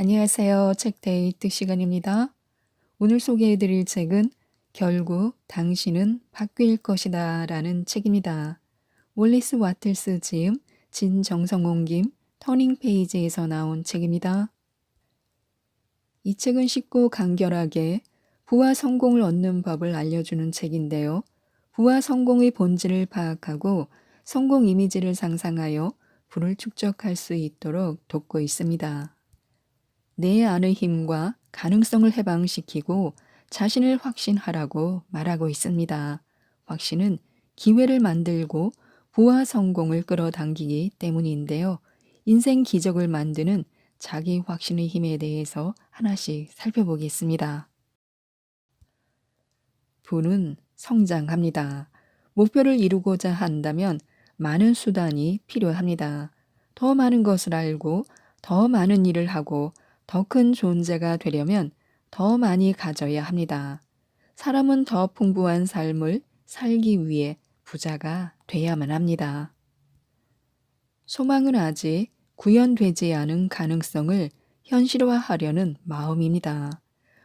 안녕하세요. 책데이트 시간입니다. 오늘 소개해드릴 책은 결국 당신은 바뀔 것이다 라는 책입니다. 월리스 와틀스 지음, 진정성홍 김, 터닝 페이지에서 나온 책입니다. 이 책은 쉽고 간결하게 부와 성공을 얻는 법을 알려주는 책인데요. 부와 성공의 본질을 파악하고 성공 이미지를 상상하여 부를 축적할 수 있도록 돕고 있습니다. 내 안의 힘과 가능성을 해방시키고 자신을 확신하라고 말하고 있습니다. 확신은 기회를 만들고 부와 성공을 끌어당기기 때문인데요. 인생 기적을 만드는 자기 확신의 힘에 대해서 하나씩 살펴보겠습니다. 부는 성장합니다. 목표를 이루고자 한다면 많은 수단이 필요합니다. 더 많은 것을 알고 더 많은 일을 하고 더 큰 존재가 되려면 더 많이 가져야 합니다. 사람은 더 풍부한 삶을 살기 위해 부자가 돼야만 합니다. 소망은 아직 구현되지 않은 가능성을 현실화하려는 마음입니다.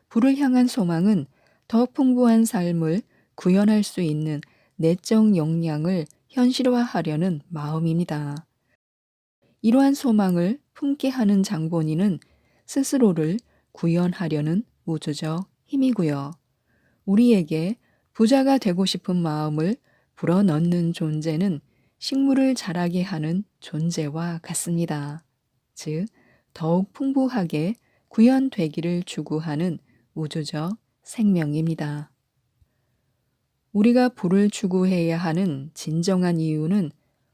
부를 향한 소망은 더 풍부한 삶을 구현할 수 있는 내적 역량을 현실화하려는 마음입니다. 이러한 소망을 품게 하는 장본인은 스스로를 구현하려는 우주적 힘이고요. 우리에게 부자가 되고 싶은 마음을 불어넣는 존재는 식물을 자라게 하는 존재와 같습니다. 즉, 더욱 풍부하게 구현되기를 추구하는 우주적 생명입니다. 우리가 부를 추구해야 하는 진정한 이유는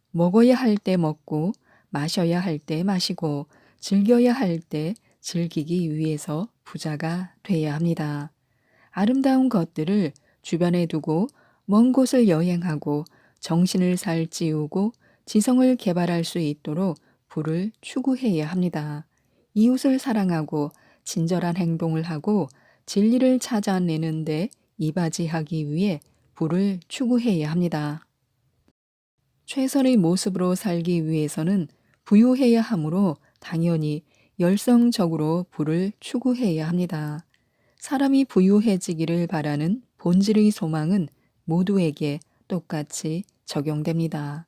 먹어야 할 때 먹고 마셔야 할 때 마시고 즐겨야 할 때 즐기기 위해서 부자가 돼야 합니다. 아름다운 것들을 주변에 두고 먼 곳을 여행하고 정신을 살찌우고 지성을 개발할 수 있도록 부를 추구해야 합니다. 이웃을 사랑하고 친절한 행동을 하고 진리를 찾아내는데 이바지하기 위해 부를 추구해야 합니다. 최선의 모습으로 살기 위해서는 부유해야 하므로 당연히 열성적으로 부를 추구해야 합니다. 사람이 부유해지기를 바라는 본질의 소망은 모두에게 똑같이 적용됩니다.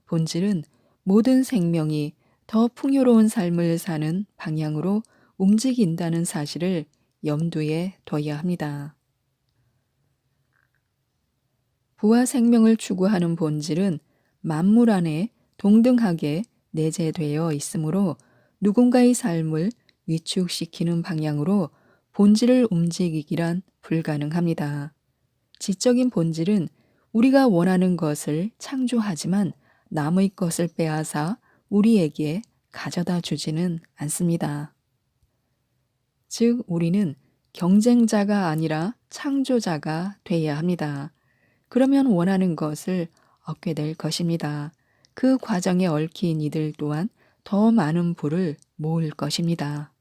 본질은 모든 생명이 더 풍요로운 삶을 사는 방향으로 움직인다는 사실을 염두에 둬야 합니다. 부와 생명을 추구하는 본질은 만물 안에 동등하게 내재되어 있으므로 누군가의 삶을 위축시키는 방향으로 본질을 움직이기란 불가능합니다. 지적인 본질은 우리가 원하는 것을 창조하지만 남의 것을 빼앗아 우리에게 가져다 주지는 않습니다. 즉, 우리는 경쟁자가 아니라 창조자가 돼야 합니다. 그러면 원하는 것을 얻게 될 것입니다. 그 과정에 얽힌 이들 또한 더 많은 부를 모을 것입니다.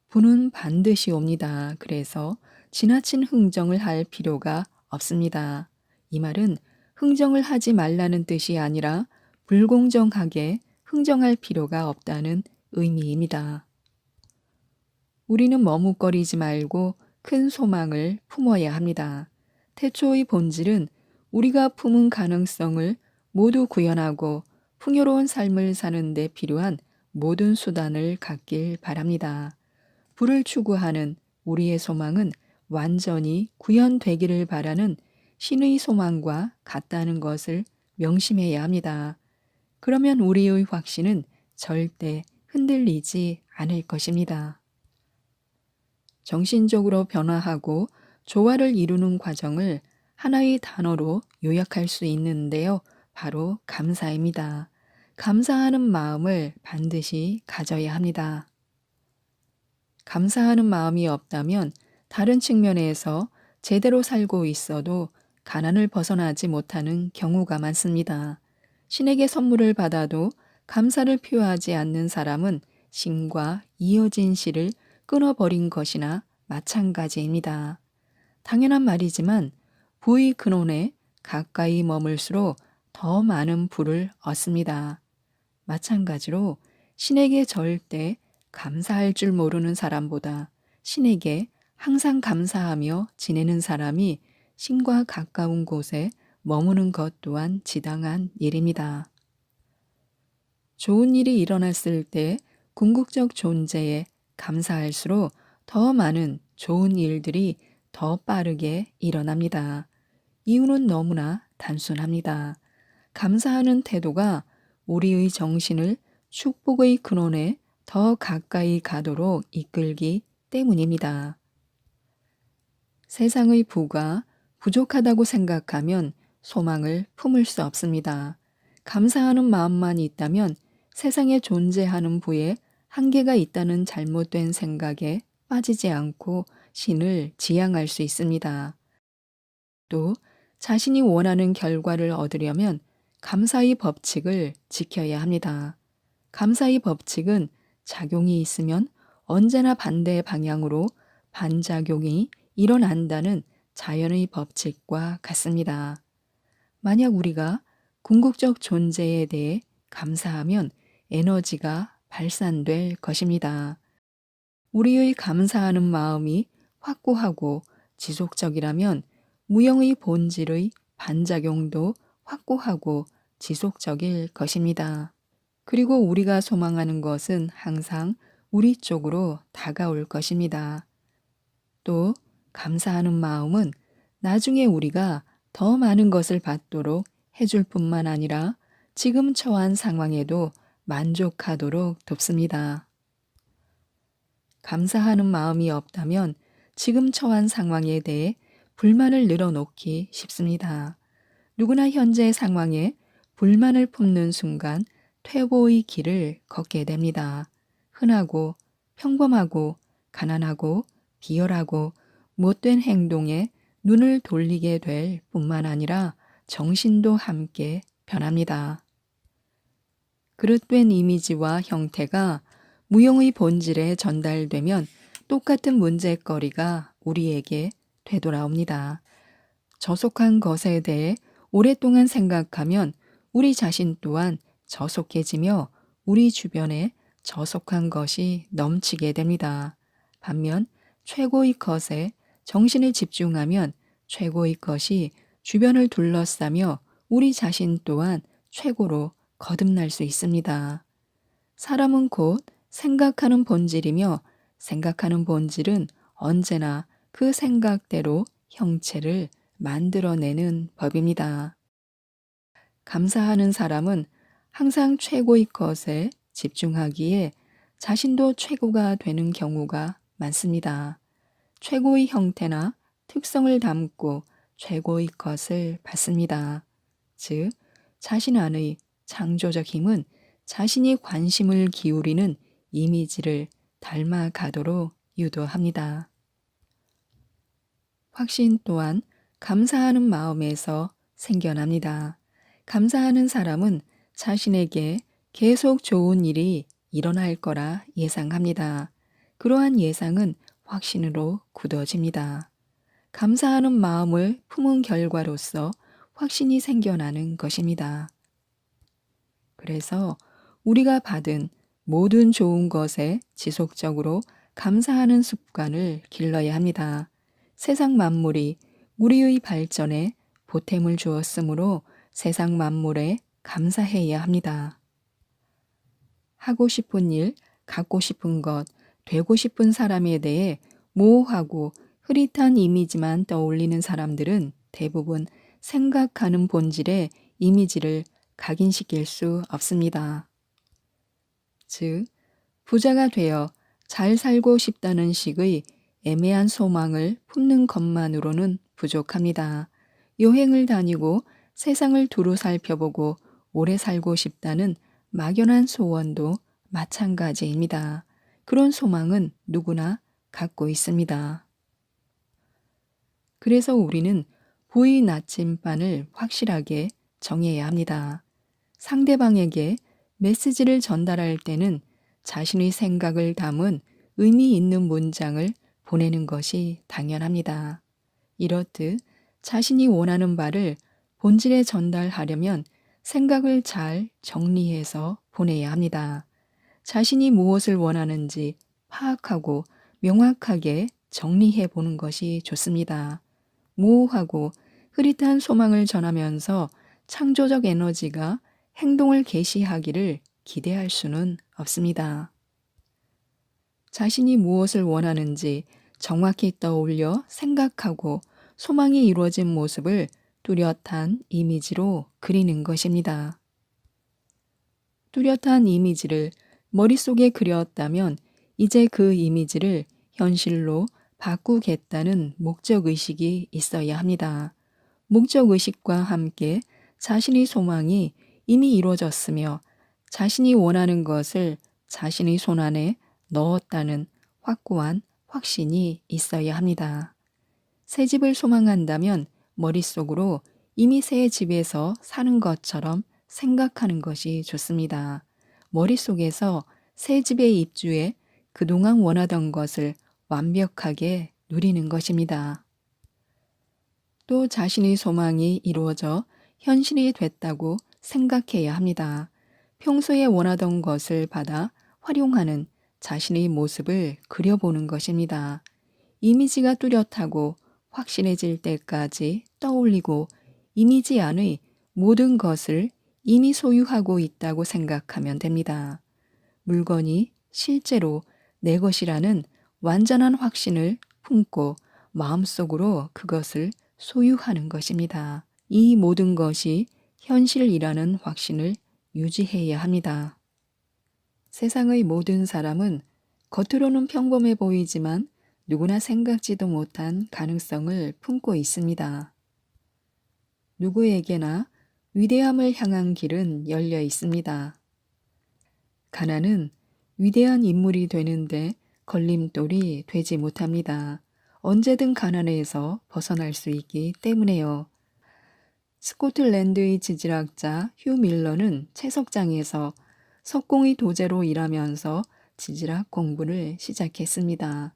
부는 반드시 옵니다. 그래서 지나친 흥정을 할 필요가 없습니다. 이 말은 흥정을 하지 말라는 뜻이 아니라 불공정하게 흥정할 필요가 없다는 의미입니다. 우리는 머뭇거리지 말고 큰 소망을 품어야 합니다. 태초의 본질은 우리가 품은 가능성을 모두 구현하고 풍요로운 삶을 사는 데 필요한 모든 수단을 갖길 바랍니다. 부를 추구하는 우리의 소망은 완전히 구현되기를 바라는 신의 소망과 같다는 것을 명심해야 합니다. 그러면 우리의 확신은 절대 흔들리지 않을 것입니다. 정신적으로 변화하고 조화를 이루는 과정을 하나의 단어로 요약할 수 있는데요. 바로 감사입니다. 감사하는 마음을 반드시 가져야 합니다. 감사하는 마음이 없다면 다른 측면에서 제대로 살고 있어도 가난을 벗어나지 못하는 경우가 많습니다. 신에게 선물을 받아도 감사를 표하지 않는 사람은 신과 이어진 실을 끊어버린 것이나 마찬가지입니다. 당연한 말이지만 부의 근원에 가까이 머물수록 더 많은 부를 얻습니다. 마찬가지로 신에게 절대 감사할 줄 모르는 사람보다 신에게 항상 감사하며 지내는 사람이 신과 가까운 곳에 머무는 것 또한 지당한 일입니다. 좋은 일이 일어났을 때 궁극적 존재에 감사할수록 더 많은 좋은 일들이 더 빠르게 일어납니다. 이유는 너무나 단순합니다. 감사하는 태도가 우리의 정신을 축복의 근원에 더 가까이 가도록 이끌기 때문입니다. 세상의 부가 부족하다고 생각하면 소망을 품을 수 없습니다. 감사하는 마음만 있다면 세상에 존재하는 부에 한계가 있다는 잘못된 생각에 빠지지 않고 신을 지향할 수 있습니다. 또 자신이 원하는 결과를 얻으려면 감사의 법칙을 지켜야 합니다. 감사의 법칙은 작용이 있으면 언제나 반대 방향으로 반작용이 일어난다는 자연의 법칙과 같습니다. 만약 우리가 궁극적 존재에 대해 감사하면 에너지가 발산될 것입니다. 우리의 감사하는 마음이 확고하고 지속적이라면 무형의 본질의 반작용도 확고하고 지속적일 것입니다. 그리고 우리가 소망하는 것은 항상 우리 쪽으로 다가올 것입니다. 또 감사하는 마음은 나중에 우리가 더 많은 것을 받도록 해줄 뿐만 아니라 지금 처한 상황에도 만족하도록 돕습니다. 감사하는 마음이 없다면 지금 처한 상황에 대해 불만을 늘어놓기 쉽습니다. 누구나 현재 상황에 불만을 품는 순간 퇴보의 길을 걷게 됩니다. 흔하고 평범하고 가난하고 비열하고 못된 행동에 눈을 돌리게 될 뿐만 아니라 정신도 함께 변합니다. 그릇된 이미지와 형태가 무형의 본질에 전달되면 똑같은 문제거리가 우리에게 되돌아옵니다. 저속한 것에 대해 오랫동안 생각하면 우리 자신 또한 저속해지며 우리 주변에 저속한 것이 넘치게 됩니다. 반면 최고의 것에 정신을 집중하면 최고의 것이 주변을 둘러싸며 우리 자신 또한 최고로 거듭날 수 있습니다. 사람은 곧 생각하는 본질이며 생각하는 본질은 언제나 그 생각대로 형체를 만들어내는 법입니다. 감사하는 사람은 항상 최고의 것에 집중하기에 자신도 최고가 되는 경우가 많습니다. 최고의 형태나 특성을 담고 최고의 것을 받습니다. 즉, 자신 안의 창조적 힘은 자신이 관심을 기울이는 이미지를 닮아가도록 유도합니다. 확신 또한 감사하는 마음에서 생겨납니다. 감사하는 사람은 자신에게 계속 좋은 일이 일어날 거라 예상합니다. 그러한 예상은 확신으로 굳어집니다. 감사하는 마음을 품은 결과로서 확신이 생겨나는 것입니다. 그래서 우리가 받은 모든 좋은 것에 지속적으로 감사하는 습관을 길러야 합니다. 세상 만물이 우리의 발전에 보탬을 주었으므로 세상 만물에 감사해야 합니다. 하고 싶은 일, 갖고 싶은 것, 되고 싶은 사람에 대해 모호하고 흐릿한 이미지만 떠올리는 사람들은 대부분 생각하는 본질의 이미지를 각인시킬 수 없습니다. 즉, 부자가 되어 잘 살고 싶다는 식의 애매한 소망을 품는 것만으로는 부족합니다. 여행을 다니고 세상을 두루 살펴보고 오래 살고 싶다는 막연한 소원도 마찬가지입니다. 그런 소망은 누구나 갖고 있습니다. 그래서 우리는 부의 나침반을 확실하게 정해야 합니다. 상대방에게 메시지를 전달할 때는 자신의 생각을 담은 의미 있는 문장을 보내는 것이 당연합니다. 이렇듯 자신이 원하는 바를 본질에 전달하려면 생각을 잘 정리해서 보내야 합니다. 자신이 무엇을 원하는지 파악하고 명확하게 정리해 보는 것이 좋습니다. 모호하고 흐릿한 소망을 전하면서 창조적 에너지가 행동을 개시하기를 기대할 수는 없습니다. 자신이 무엇을 원하는지 정확히 떠올려 생각하고 소망이 이루어진 모습을 뚜렷한 이미지로 그리는 것입니다. 뚜렷한 이미지를 머릿속에 그렸다면 이제 그 이미지를 현실로 바꾸겠다는 목적의식이 있어야 합니다. 목적의식과 함께 자신의 소망이 이미 이루어졌으며 자신이 원하는 것을 자신의 손안에 넣었다는 확고한 확신이 있어야 합니다. 새 집을 소망한다면 머릿속으로 이미 새 집에서 사는 것처럼 생각하는 것이 좋습니다. 머릿속에서 새 집에 입주해 그동안 원하던 것을 완벽하게 누리는 것입니다. 또 자신의 소망이 이루어져 현실이 됐다고 생각해야 합니다. 평소에 원하던 것을 받아 활용하는 자신의 모습을 그려보는 것입니다. 이미지가 뚜렷하고 확신해질 때까지 떠올리고 이미지 안의 모든 것을 이미 소유하고 있다고 생각하면 됩니다. 물건이 실제로 내 것이라는 완전한 확신을 품고 마음속으로 그것을 소유하는 것입니다. 이 모든 것이 현실이라는 확신을 유지해야 합니다. 세상의 모든 사람은 겉으로는 평범해 보이지만 누구나 생각지도 못한 가능성을 품고 있습니다. 누구에게나 위대함을 향한 길은 열려 있습니다. 가난은 위대한 인물이 되는데 걸림돌이 되지 못합니다. 언제든 가난에서 벗어날 수 있기 때문에요. 스코틀랜드의 지질학자 휴 밀러는 채석장에서 석공의 도제로 일하면서 지질학 공부를 시작했습니다.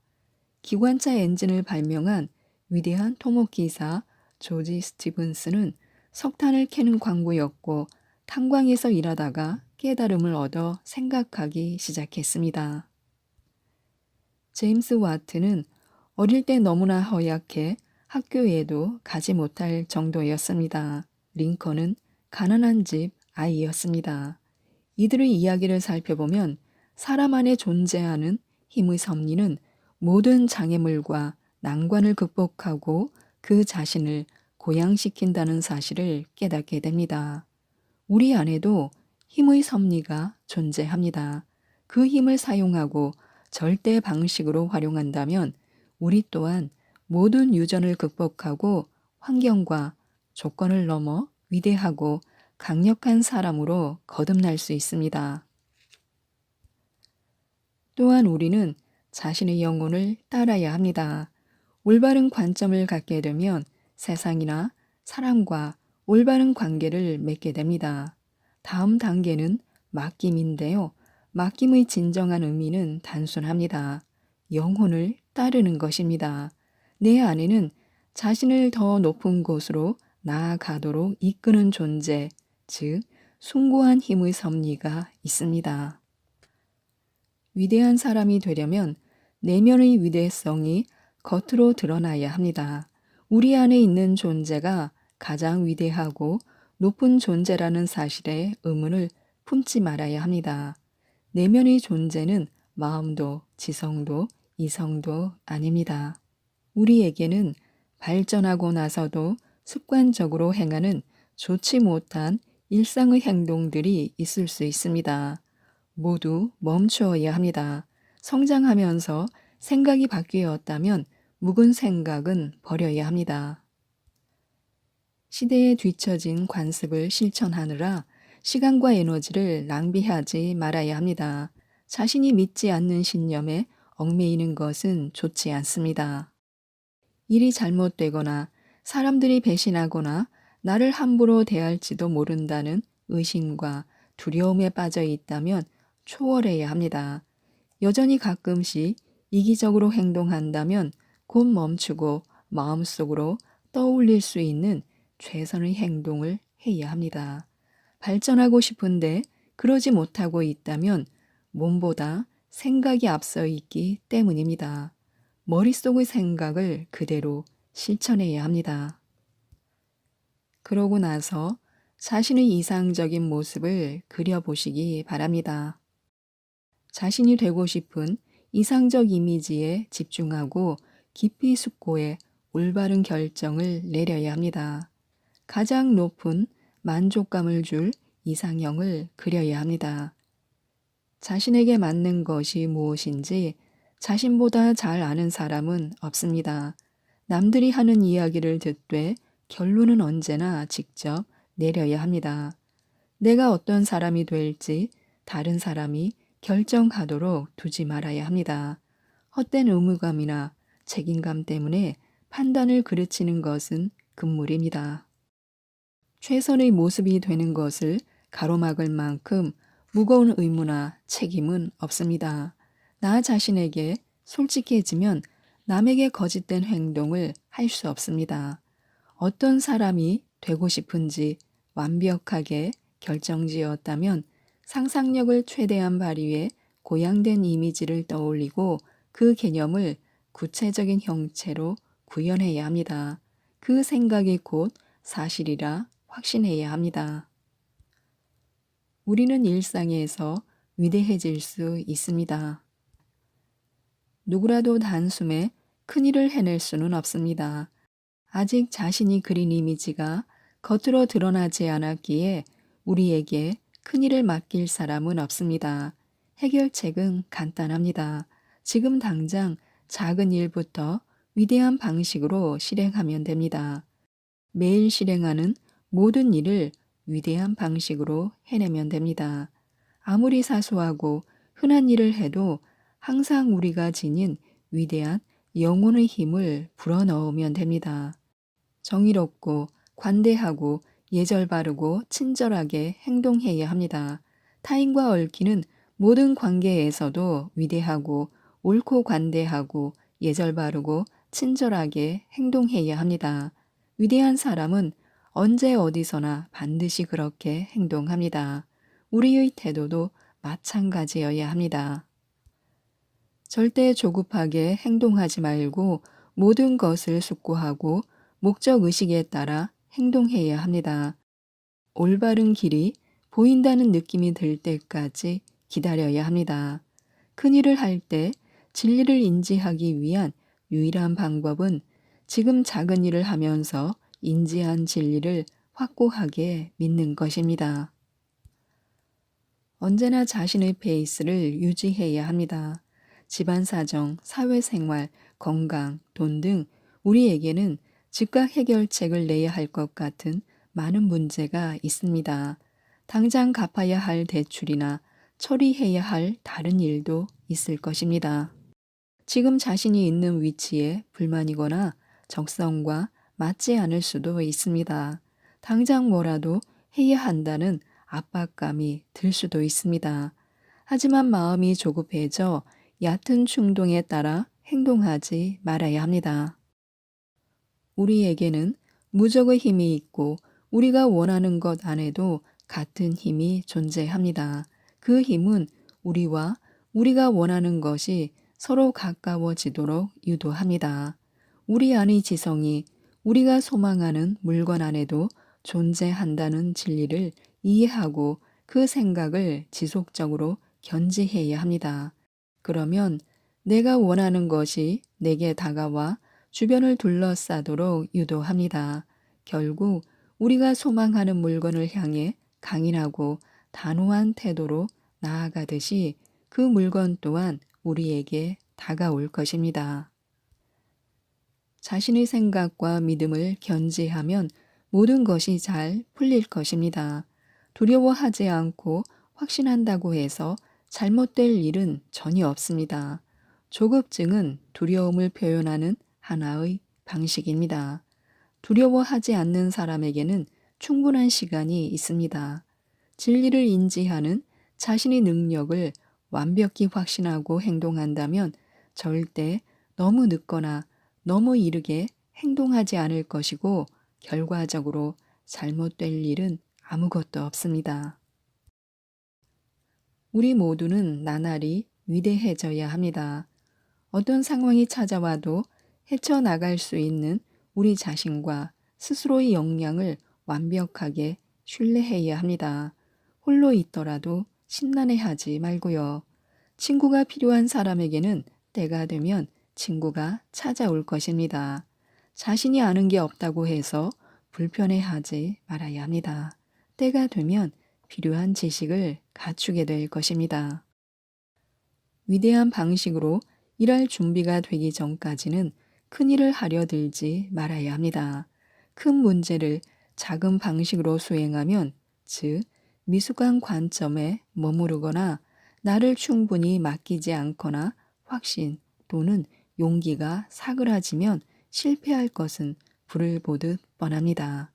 기관차 엔진을 발명한 위대한 토목기사 조지 스티븐스는 석탄을 캐는 광부였고 탄광에서 일하다가 깨달음을 얻어 생각하기 시작했습니다. 제임스 와트는 어릴 때 너무나 허약해 학교에도 가지 못할 정도였습니다. 링컨은 가난한 집 아이였습니다. 이들의 이야기를 살펴보면 사람 안에 존재하는 힘의 섭리는 모든 장애물과 난관을 극복하고 그 자신을 고양시킨다는 사실을 깨닫게 됩니다. 우리 안에도 힘의 섭리가 존재합니다. 그 힘을 사용하고 절대 방식으로 활용한다면 우리 또한 모든 유전을 극복하고 환경과 조건을 넘어 위대하고 강력한 사람으로 거듭날 수 있습니다. 또한 우리는 자신의 영혼을 따라야 합니다. 올바른 관점을 갖게 되면 세상이나 사람과 올바른 관계를 맺게 됩니다. 다음 단계는 맡김인데요. 맡김의 진정한 의미는 단순합니다. 영혼을 따르는 것입니다. 내 안에는 자신을 더 높은 곳으로 나아가도록 이끄는 존재, 즉 숭고한 힘의 섭리가 있습니다. 위대한 사람이 되려면 내면의 위대성이 겉으로 드러나야 합니다. 우리 안에 있는 존재가 가장 위대하고 높은 존재라는 사실에 의문을 품지 말아야 합니다. 내면의 존재는 마음도 지성도 이성도 아닙니다. 우리에게는 발전하고 나서도 습관적으로 행하는 좋지 못한 일상의 행동들이 있을 수 있습니다. 모두 멈추어야 합니다. 성장하면서 생각이 바뀌었다면 묵은 생각은 버려야 합니다. 시대에 뒤처진 관습을 실천하느라 시간과 에너지를 낭비하지 말아야 합니다. 자신이 믿지 않는 신념에 얽매이는 것은 좋지 않습니다. 일이 잘못되거나 사람들이 배신하거나 나를 함부로 대할지도 모른다는 의심과 두려움에 빠져 있다면 초월해야 합니다. 여전히 가끔씩 이기적으로 행동한다면 곧 멈추고 마음속으로 떠올릴 수 있는 최선의 행동을 해야 합니다. 발전하고 싶은데 그러지 못하고 있다면 몸보다 생각이 앞서 있기 때문입니다. 머릿속의 생각을 그대로 실천해야 합니다. 그러고 나서 자신의 이상적인 모습을 그려보시기 바랍니다. 자신이 되고 싶은 이상적 이미지에 집중하고 깊이 숙고해 올바른 결정을 내려야 합니다. 가장 높은 만족감을 줄 이상형을 그려야 합니다. 자신에게 맞는 것이 무엇인지 자신보다 잘 아는 사람은 없습니다. 남들이 하는 이야기를 듣되 결론은 언제나 직접 내려야 합니다. 내가 어떤 사람이 될지 다른 사람이 결정하도록 두지 말아야 합니다. 헛된 의무감이나 책임감 때문에 판단을 그르치는 것은 금물입니다. 최선의 모습이 되는 것을 가로막을 만큼 무거운 의무나 책임은 없습니다. 나 자신에게 솔직해지면 남에게 거짓된 행동을 할 수 없습니다. 어떤 사람이 되고 싶은지 완벽하게 결정지었다면 상상력을 최대한 발휘해 고양된 이미지를 떠올리고 그 개념을 구체적인 형체로 구현해야 합니다. 그 생각이 곧 사실이라 확신해야 합니다. 우리는 일상에서 위대해질 수 있습니다. 누구라도 단숨에 큰일을 해낼 수는 없습니다. 아직 자신이 그린 이미지가 겉으로 드러나지 않았기에 우리에게 큰일을 맡길 사람은 없습니다. 해결책은 간단합니다. 지금 당장 작은 일부터 위대한 방식으로 실행하면 됩니다. 매일 실행하는 모든 일을 위대한 방식으로 해내면 됩니다. 아무리 사소하고 흔한 일을 해도 항상 우리가 지닌 위대한 영혼의 힘을 불어넣으면 됩니다. 정의롭고 관대하고 예절 바르고 친절하게 행동해야 합니다. 타인과 얽히는 모든 관계에서도 위대하고 옳고 관대하고 예절 바르고 친절하게 행동해야 합니다. 위대한 사람은 언제 어디서나 반드시 그렇게 행동합니다. 우리의 태도도 마찬가지여야 합니다. 절대 조급하게 행동하지 말고 모든 것을 숙고하고 목적의식에 따라 행동해야 합니다. 올바른 길이 보인다는 느낌이 들 때까지 기다려야 합니다. 큰일을 할 때 진리를 인지하기 위한 유일한 방법은 지금 작은 일을 하면서 인지한 진리를 확고하게 믿는 것입니다. 언제나 자신의 페이스를 유지해야 합니다. 집안 사정, 사회생활, 건강, 돈 등 우리에게는 즉각 해결책을 내야 할 것 같은 많은 문제가 있습니다. 당장 갚아야 할 대출이나 처리해야 할 다른 일도 있을 것입니다. 지금 자신이 있는 위치에 불만이거나 적성과 맞지 않을 수도 있습니다. 당장 뭐라도 해야 한다는 압박감이 들 수도 있습니다. 하지만 마음이 조급해져 얕은 충동에 따라 행동하지 말아야 합니다. 우리에게는 무적의 힘이 있고 우리가 원하는 것 안에도 같은 힘이 존재합니다. 그 힘은 우리와 우리가 원하는 것이 서로 가까워지도록 유도합니다. 우리 안의 지성이 우리가 소망하는 물건 안에도 존재한다는 진리를 이해하고 그 생각을 지속적으로 견지해야 합니다. 그러면 내가 원하는 것이 내게 다가와 주변을 둘러싸도록 유도합니다. 결국 우리가 소망하는 물건을 향해 강인하고 단호한 태도로 나아가듯이 그 물건 또한 우리에게 다가올 것입니다. 자신의 생각과 믿음을 견지하면 모든 것이 잘 풀릴 것입니다. 두려워하지 않고 확신한다고 해서 잘못될 일은 전혀 없습니다. 조급증은 두려움을 표현하는 하나의 방식입니다. 두려워하지 않는 사람에게는 충분한 시간이 있습니다. 진리를 인지하는 자신의 능력을 완벽히 확신하고 행동한다면 절대 너무 늦거나 너무 이르게 행동하지 않을 것이고 결과적으로 잘못될 일은 아무것도 없습니다. 우리 모두는 나날이 위대해져야 합니다. 어떤 상황이 찾아와도 헤쳐나갈 수 있는 우리 자신과 스스로의 역량을 완벽하게 신뢰해야 합니다. 홀로 있더라도 심란해하지 말고요. 친구가 필요한 사람에게는 때가 되면 친구가 찾아올 것입니다. 자신이 아는 게 없다고 해서 불편해하지 말아야 합니다. 때가 되면 필요한 지식을 갖추게 될 것입니다. 위대한 방식으로 일할 준비가 되기 전까지는 큰 일을 하려 들지 말아야 합니다. 큰 문제를 작은 방식으로 수행하면, 즉, 미숙한 관점에 머무르거나 나를 충분히 맡기지 않거나 확신 또는 용기가 사그라지면 실패할 것은 불을 보듯 뻔합니다.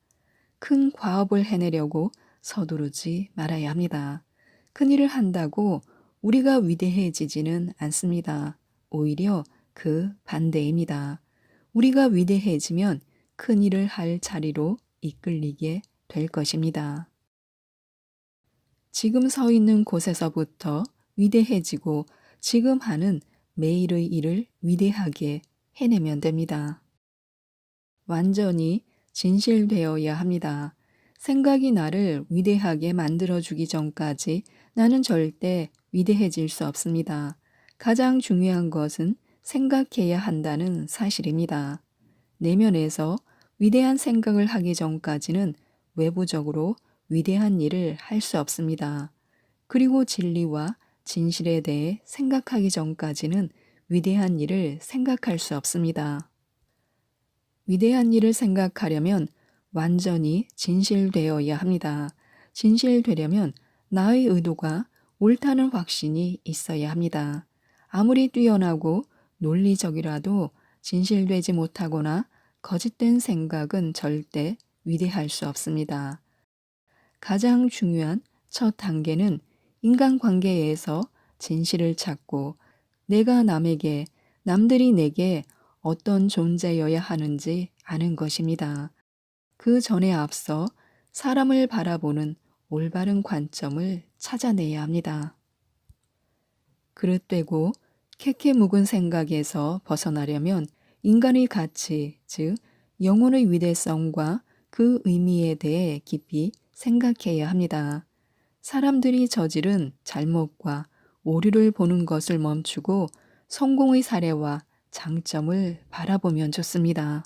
큰 과업을 해내려고 서두르지 말아야 합니다. 큰 일을 한다고 우리가 위대해지지는 않습니다. 오히려 그 반대입니다. 우리가 위대해지면 큰 일을 할 자리로 이끌리게 될 것입니다. 지금 서 있는 곳에서부터 위대해지고 지금 하는 매일의 일을 위대하게 해내면 됩니다. 완전히 진실되어야 합니다. 생각이 나를 위대하게 만들어주기 전까지 나는 절대 위대해질 수 없습니다. 가장 중요한 것은 생각해야 한다는 사실입니다. 내면에서 위대한 생각을 하기 전까지는 외부적으로 위대한 일을 할 수 없습니다. 그리고 진리와 진실에 대해 생각하기 전까지는 위대한 일을 생각할 수 없습니다. 위대한 일을 생각하려면 완전히 진실되어야 합니다. 진실되려면 나의 의도가 옳다는 확신이 있어야 합니다. 아무리 뛰어나고 논리적이라도 진실되지 못하거나 거짓된 생각은 절대 위대할 수 없습니다. 가장 중요한 첫 단계는 인간관계에서 진실을 찾고 내가 남에게, 남들이 내게 어떤 존재여야 하는지 아는 것입니다. 그 전에 앞서 사람을 바라보는 올바른 관점을 찾아내야 합니다. 그릇되고 캐캐 묵은 생각에서 벗어나려면 인간의 가치, 즉 영혼의 위대성과 그 의미에 대해 깊이 생각해야 합니다. 사람들이 저지른 잘못과 오류를 보는 것을 멈추고 성공의 사례와 장점을 바라보면 좋습니다.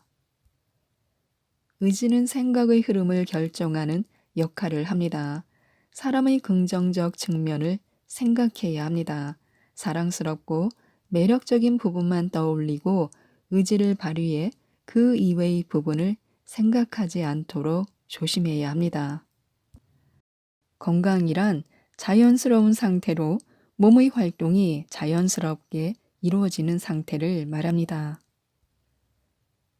의지는 생각의 흐름을 결정하는 역할을 합니다. 사람의 긍정적 측면을 생각해야 합니다. 사랑스럽고 매력적인 부분만 떠올리고 의지를 발휘해 그 이외의 부분을 생각하지 않도록 조심해야 합니다. 건강이란 자연스러운 상태로 몸의 활동이 자연스럽게 이루어지는 상태를 말합니다.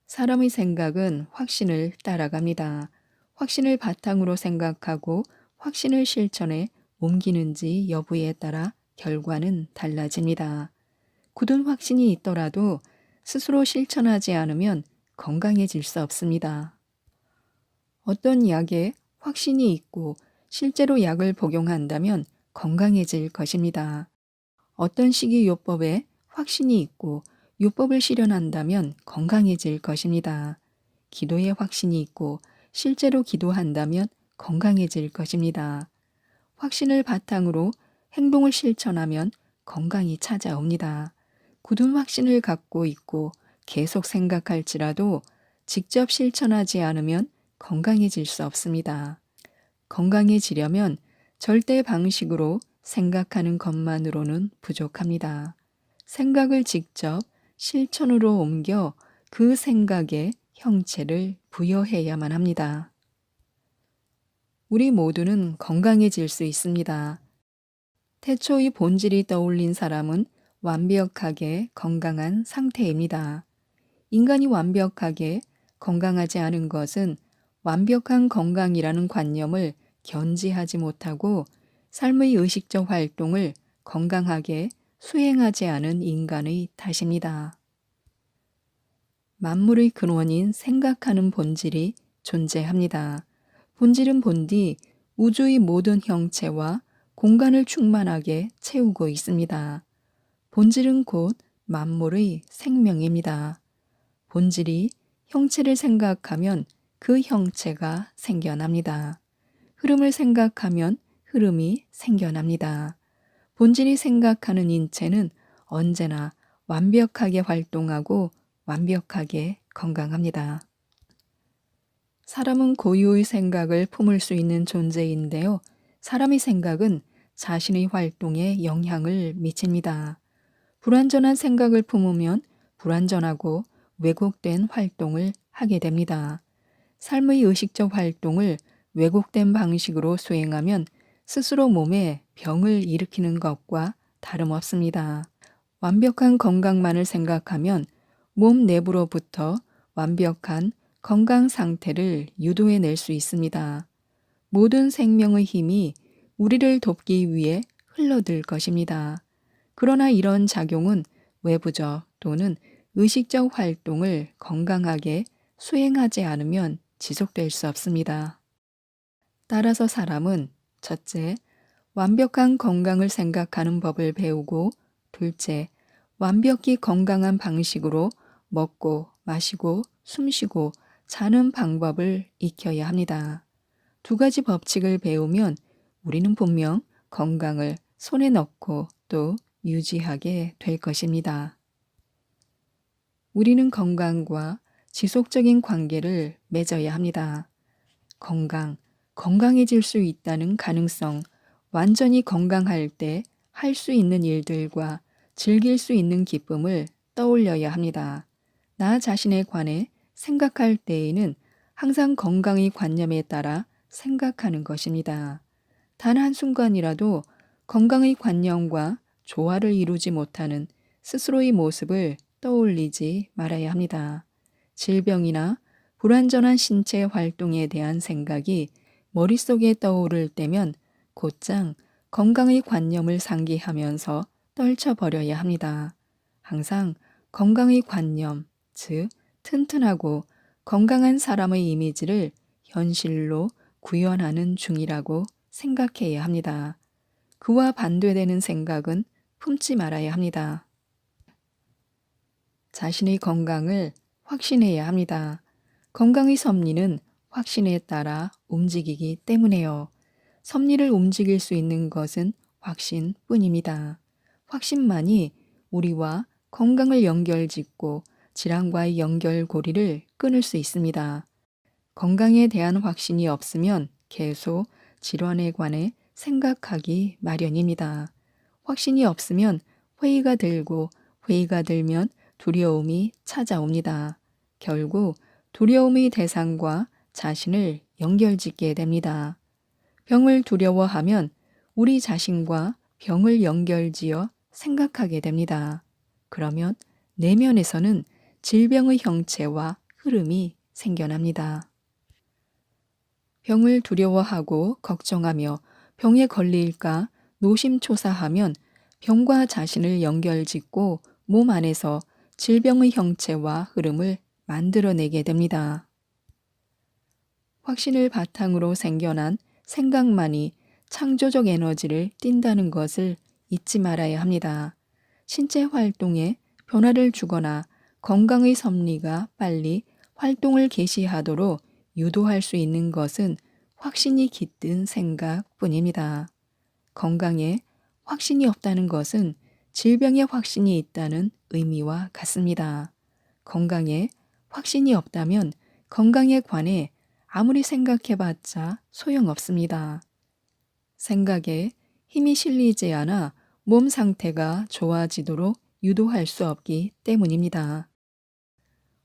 사람의 생각은 확신을 따라갑니다. 확신을 바탕으로 생각하고 확신을 실천에 옮기는지 여부에 따라 결과는 달라집니다. 굳은 확신이 있더라도 스스로 실천하지 않으면 건강해질 수 없습니다. 어떤 약에 확신이 있고 실제로 약을 복용한다면 건강해질 것입니다. 어떤 식이요법에 확신이 있고 요법을 실현한다면 건강해질 것입니다. 기도에 확신이 있고 실제로 기도한다면 건강해질 것입니다. 확신을 바탕으로 행동을 실천하면 건강이 찾아옵니다. 굳은 확신을 갖고 있고 계속 생각할지라도 직접 실천하지 않으면 건강해질 수 없습니다. 건강해지려면 절대 방식으로 생각하는 것만으로는 부족합니다. 생각을 직접 실천으로 옮겨 그 생각에 형체를 부여해야만 합니다. 우리 모두는 건강해질 수 있습니다. 태초의 본질이 떠올린 사람은 완벽하게 건강한 상태입니다. 인간이 완벽하게 건강하지 않은 것은 완벽한 건강이라는 관념을 견지하지 못하고 삶의 의식적 활동을 건강하게 수행하지 않은 인간의 탓입니다. 만물의 근원인 생각하는 본질이 존재합니다. 본질은 본디 우주의 모든 형체와 공간을 충만하게 채우고 있습니다. 본질은 곧 만물의 생명입니다. 본질이 형체를 생각하면 그 형체가 생겨납니다. 흐름을 생각하면 흐름이 생겨납니다. 본질이 생각하는 인체는 언제나 완벽하게 활동하고 완벽하게 건강합니다. 사람은 고유의 생각을 품을 수 있는 존재인데요. 사람의 생각은 자신의 활동에 영향을 미칩니다. 불완전한 생각을 품으면 불완전하고 왜곡된 활동을 하게 됩니다. 삶의 의식적 활동을 왜곡된 방식으로 수행하면 스스로 몸에 병을 일으키는 것과 다름없습니다. 완벽한 건강만을 생각하면 몸 내부로부터 완벽한 건강 상태를 유도해낼 수 있습니다. 모든 생명의 힘이 우리를 돕기 위해 흘러들 것입니다. 그러나 이런 작용은 외부적 또는 의식적 활동을 건강하게 수행하지 않으면 지속될 수 없습니다. 따라서 사람은 첫째, 완벽한 건강을 생각하는 법을 배우고 둘째, 완벽히 건강한 방식으로 먹고 마시고 숨쉬고 자는 방법을 익혀야 합니다. 두 가지 법칙을 배우면 우리는 분명 건강을 손에 넣고 또 유지하게 될 것입니다. 우리는 건강과 지속적인 관계를 맺어야 합니다. 건강해질 수 있다는 가능성, 완전히 건강할 때 할 수 있는 일들과 즐길 수 있는 기쁨을 떠올려야 합니다. 나 자신에 관해 생각할 때에는 항상 건강의 관념에 따라 생각하는 것입니다. 단 한순간이라도 건강의 관념과 조화를 이루지 못하는 스스로의 모습을 떠올리지 말아야 합니다. 질병이나 불완전한 신체 활동에 대한 생각이 머릿속에 떠오를 때면 곧장 건강의 관념을 상기하면서 떨쳐버려야 합니다. 항상 건강의 관념, 즉 튼튼하고 건강한 사람의 이미지를 현실로 구현하는 중이라고 생각해야 합니다. 그와 반대되는 생각은 품지 말아야 합니다. 자신의 건강을 확신해야 합니다. 건강의 섭리는 확신에 따라 움직이기 때문에요. 섭리를 움직일 수 있는 것은 확신뿐입니다. 확신만이 우리와 건강을 연결짓고 질환과의 연결고리를 끊을 수 있습니다. 건강에 대한 확신이 없으면 계속 질환에 관해 생각하기 마련입니다. 확신이 없으면 회의가 들고 회의가 들면 두려움이 찾아옵니다. 결국 두려움의 대상과 자신을 연결짓게 됩니다. 병을 두려워하면 우리 자신과 병을 연결지어 생각하게 됩니다. 그러면 내면에서는 질병의 형체와 흐름이 생겨납니다. 병을 두려워하고 걱정하며 병에 걸릴까 노심초사하면 병과 자신을 연결짓고 몸 안에서 질병의 형체와 흐름을 만들어내게 됩니다. 확신을 바탕으로 생겨난 생각만이 창조적 에너지를 띈다는 것을 잊지 말아야 합니다. 신체 활동에 변화를 주거나 건강의 섭리가 빨리 활동을 개시하도록 유도할 수 있는 것은 확신이 깃든 생각뿐입니다. 건강에 확신이 없다는 것은 질병에 확신이 있다는 의미와 같습니다. 건강에 확신이 없다면 건강에 관해 아무리 생각해봤자 소용없습니다. 생각에 힘이 실리지 않아 몸 상태가 좋아지도록 유도할 수 없기 때문입니다.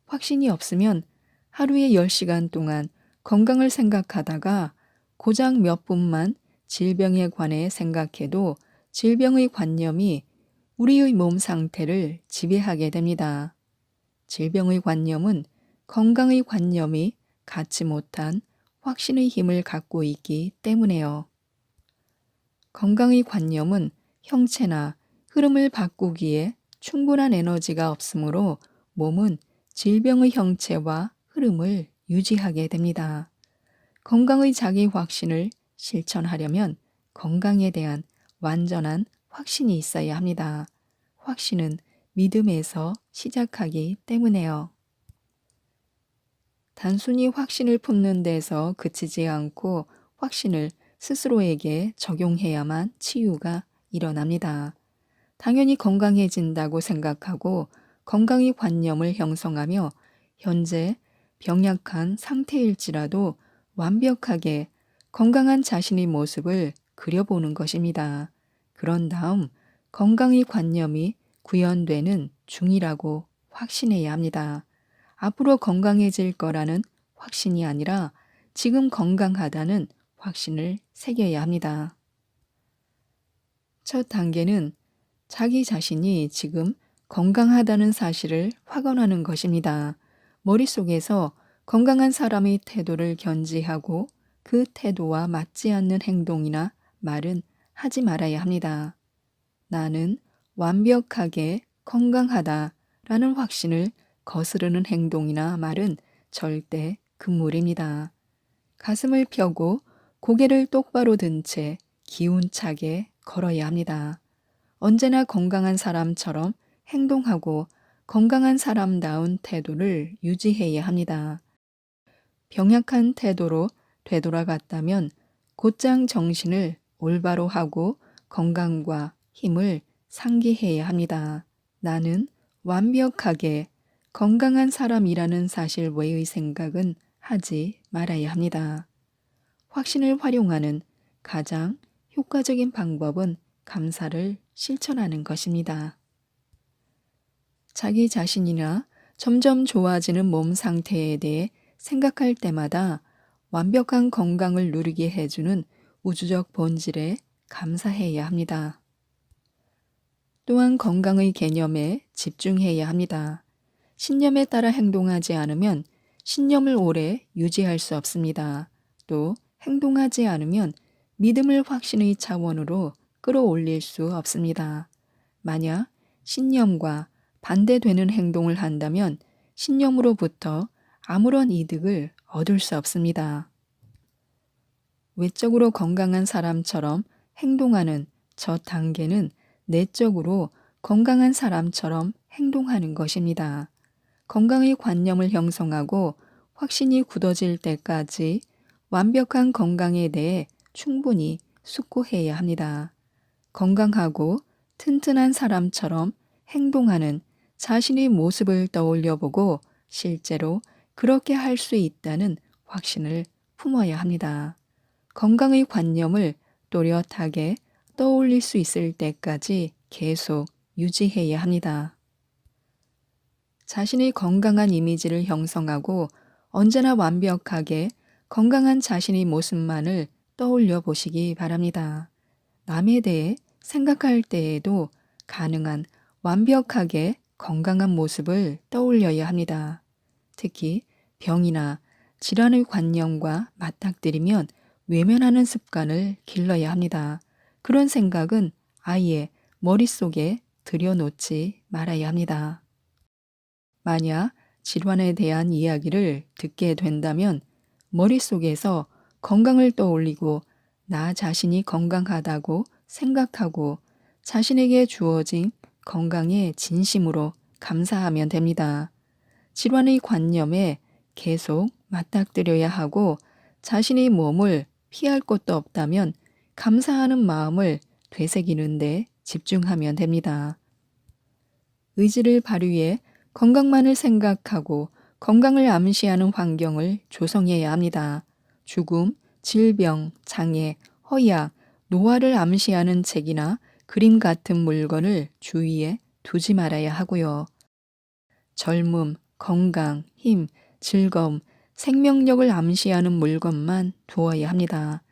확신이 없으면 하루에 10시간 동안 건강을 생각하다가 고작 몇 분만 질병에 관해 생각해도 질병의 관념이 우리의 몸 상태를 지배하게 됩니다. 질병의 관념은 건강의 관념이 갖지 못한 확신의 힘을 갖고 있기 때문에요. 건강의 관념은 형체나 흐름을 바꾸기에 충분한 에너지가 없으므로 몸은 질병의 형체와 흐름을 유지하게 됩니다. 건강의 자기 확신을 실천하려면 건강에 대한 완전한 확신이 있어야 합니다. 확신은 믿음에서 시작하기 때문에요. 단순히 확신을 품는 데서 그치지 않고 확신을 스스로에게 적용해야만 치유가 일어납니다. 당연히 건강해진다고 생각하고 건강의 관념을 형성하며 현재 병약한 상태일지라도 완벽하게 건강한 자신의 모습을 그려보는 것입니다. 그런 다음 건강의 관념이 구현되는 중이라고 확신해야 합니다. 앞으로 건강해질 거라는 확신이 아니라 지금 건강하다는 확신을 새겨야 합니다. 첫 단계는 자기 자신이 지금 건강하다는 사실을 확언하는 것입니다. 머릿속에서 건강한 사람의 태도를 견지하고 그 태도와 맞지 않는 행동이나 말은 하지 말아야 합니다. 나는 완벽하게 건강하다 라는 확신을 거스르는 행동이나 말은 절대 금물입니다. 가슴을 펴고 고개를 똑바로 든 채 기운차게 걸어야 합니다. 언제나 건강한 사람처럼 행동하고 건강한 사람다운 태도를 유지해야 합니다. 병약한 태도로 되돌아갔다면 곧장 정신을 올바로 하고 건강과 힘을 상기해야 합니다. 나는 완벽하게 건강한 사람이라는 사실 외의 생각은 하지 말아야 합니다. 확신을 활용하는 가장 효과적인 방법은 감사를 실천하는 것입니다. 자기 자신이나 점점 좋아지는 몸 상태에 대해 생각할 때마다 완벽한 건강을 누리게 해주는 우주적 본질에 감사해야 합니다. 또한 건강의 개념에 집중해야 합니다. 신념에 따라 행동하지 않으면 신념을 오래 유지할 수 없습니다. 또 행동하지 않으면 믿음을 확신의 차원으로 끌어올릴 수 없습니다. 만약 신념과 반대되는 행동을 한다면 신념으로부터 아무런 이득을 얻을 수 없습니다. 외적으로 건강한 사람처럼 행동하는 첫 단계는 내적으로 건강한 사람처럼 행동하는 것입니다. 건강의 관념을 형성하고 확신이 굳어질 때까지 완벽한 건강에 대해 충분히 숙고해야 합니다. 건강하고 튼튼한 사람처럼 행동하는 자신의 모습을 떠올려 보고 실제로 그렇게 할 수 있다는 확신을 품어야 합니다. 건강의 관념을 또렷하게 떠올릴 수 있을 때까지 계속 유지해야 합니다. 자신의 건강한 이미지를 형성하고 언제나 완벽하게 건강한 자신의 모습만을 떠올려 보시기 바랍니다. 남에 대해 생각할 때에도 가능한 완벽하게 건강한 모습을 떠올려야 합니다. 특히 병이나 질환의 관념과 맞닥뜨리면 외면하는 습관을 길러야 합니다. 그런 생각은 아예 머릿속에 들여놓지 말아야 합니다. 만약 질환에 대한 이야기를 듣게 된다면 머릿속에서 건강을 떠올리고 나 자신이 건강하다고 생각하고 자신에게 주어진 건강에 진심으로 감사하면 됩니다. 질환의 관념에 계속 맞닥뜨려야 하고 자신의 몸을 피할 곳도 없다면 감사하는 마음을 되새기는 데 집중하면 됩니다. 의지를 발휘해 건강만을 생각하고 건강을 암시하는 환경을 조성해야 합니다. 죽음, 질병, 장애, 허약, 노화를 암시하는 책이나 그림 같은 물건을 주위에 두지 말아야 하고요. 젊음, 건강, 힘, 즐거움, 생명력을 암시하는 물건만 두어야 합니다.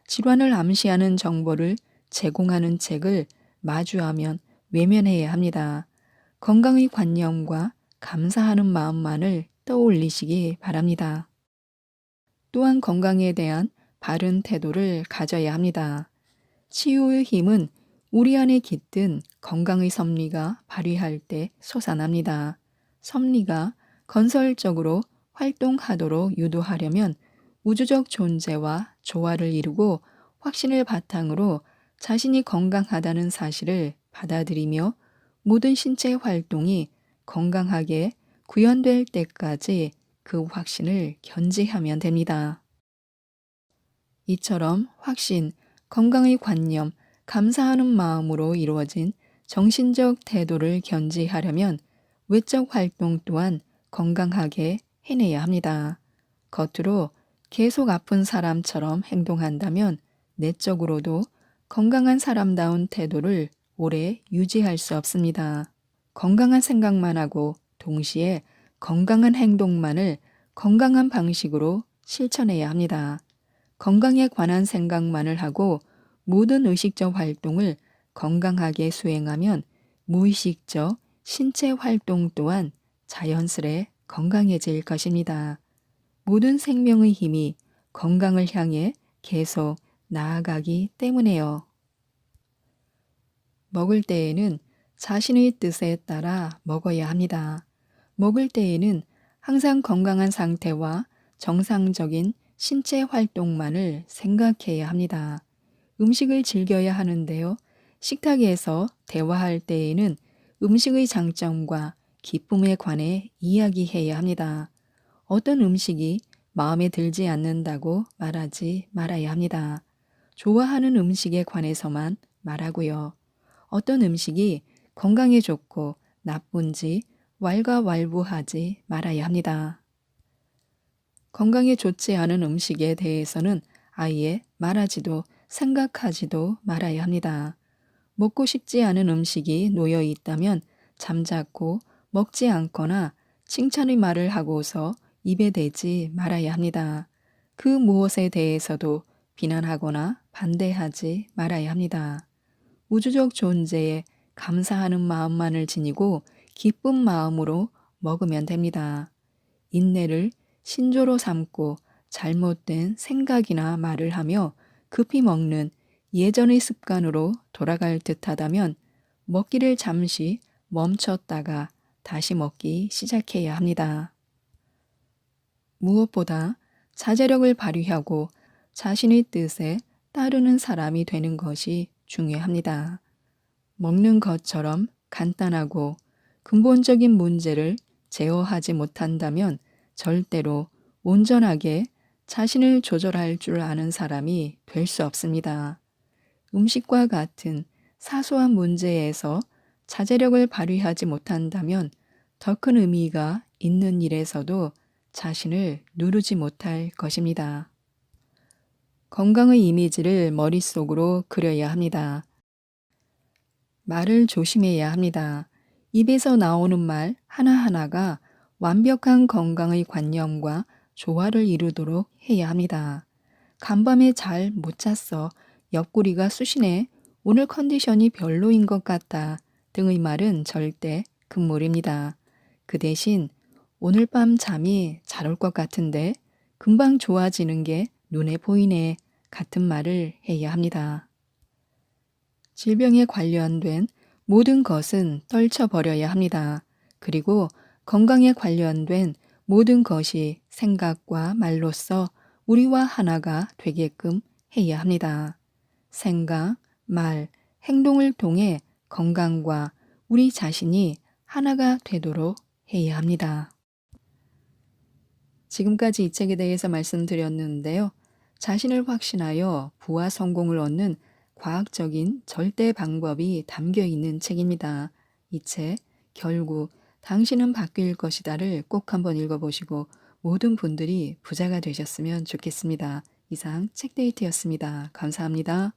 질환을 암시하는 정보를 제공하는 책을 마주하면 외면해야 합니다. 건강의 관념과 감사하는 마음만을 떠올리시기 바랍니다. 또한 건강에 대한 바른 태도를 가져야 합니다. 치유의 힘은 우리 안에 깃든 건강의 섭리가 발휘할 때 솟아납니다. 섭리가 건설적으로 활동하도록 유도하려면 우주적 존재와 조화를 이루고 확신을 바탕으로 자신이 건강하다는 사실을 받아들이며 모든 신체 활동이 건강하게 구현될 때까지 그 확신을 견지하면 됩니다. 이처럼 확신, 건강의 관념, 감사하는 마음으로 이루어진 정신적 태도를 견지하려면 외적 활동 또한 건강하게 해내야 합니다. 겉으로 계속 아픈 사람처럼 행동한다면 내적으로도 건강한 사람다운 태도를 오래 유지할 수 없습니다. 건강한 생각만 하고 동시에 건강한 행동만을 건강한 방식으로 실천해야 합니다. 건강에 관한 생각만을 하고 모든 의식적 활동을 건강하게 수행하면 무의식적 신체 활동 또한 자연스레 건강해질 것입니다. 모든 생명의 힘이 건강을 향해 계속 나아가기 때문에요. 먹을 때에는 자신의 뜻에 따라 먹어야 합니다. 먹을 때에는 항상 건강한 상태와 정상적인 신체 활동만을 생각해야 합니다. 음식을 즐겨야 하는데요. 식탁에서 대화할 때에는 음식의 장점과 기쁨에 관해 이야기해야 합니다. 어떤 음식이 마음에 들지 않는다고 말하지 말아야 합니다. 좋아하는 음식에 관해서만 말하고요. 어떤 음식이 건강에 좋고 나쁜지 왈가왈부하지 말아야 합니다. 건강에 좋지 않은 음식에 대해서는 아예 말하지도 생각하지도 말아야 합니다. 먹고 싶지 않은 음식이 놓여 있다면 잠자코 먹지 않거나 칭찬의 말을 하고서 입에 대지 말아야 합니다. 그 무엇에 대해서도 비난하거나 반대하지 말아야 합니다. 우주적 존재에 감사하는 마음만을 지니고 기쁜 마음으로 먹으면 됩니다. 인내를 신조로 삼고 잘못된 생각이나 말을 하며 급히 먹는 예전의 습관으로 돌아갈 듯하다면 먹기를 잠시 멈췄다가 다시 먹기 시작해야 합니다. 무엇보다 자제력을 발휘하고 자신의 뜻에 따르는 사람이 되는 것이 중요합니다. 먹는 것처럼 간단하고 근본적인 문제를 제어하지 못한다면 절대로 온전하게 자신을 조절할 줄 아는 사람이 될 수 없습니다. 음식과 같은 사소한 문제에서 자제력을 발휘하지 못한다면 더 큰 의미가 있는 일에서도 자신을 누르지 못할 것입니다. 건강의 이미지를 머릿속으로 그려야 합니다. 말을 조심해야 합니다. 입에서 나오는 말 하나하나가 완벽한 건강의 관념과 조화를 이루도록 해야 합니다. 간밤에 잘 못 잤어. 옆구리가 쑤시네. 오늘 컨디션이 별로인 것 같다. 등의 말은 절대 금물입니다. 그 대신 오늘 밤 잠이 잘 올 것 같은데 금방 좋아지는 게 눈에 보이네. 같은 말을 해야 합니다. 질병에 관련된 모든 것은 떨쳐버려야 합니다. 그리고 건강에 관련된 모든 것이 생각과 말로써 우리와 하나가 되게끔 해야 합니다. 생각, 말, 행동을 통해 건강과 우리 자신이 하나가 되도록 해야 합니다. 지금까지 이 책에 대해서 말씀드렸는데요. 자신을 확신하여 부와 성공을 얻는 과학적인 절대 방법이 담겨 있는 책입니다. 이 책, 결국 당신은 바뀔 것이다를 꼭 한번 읽어보시고 모든 분들이 부자가 되셨으면 좋겠습니다. 이상 책데이트였습니다. 감사합니다.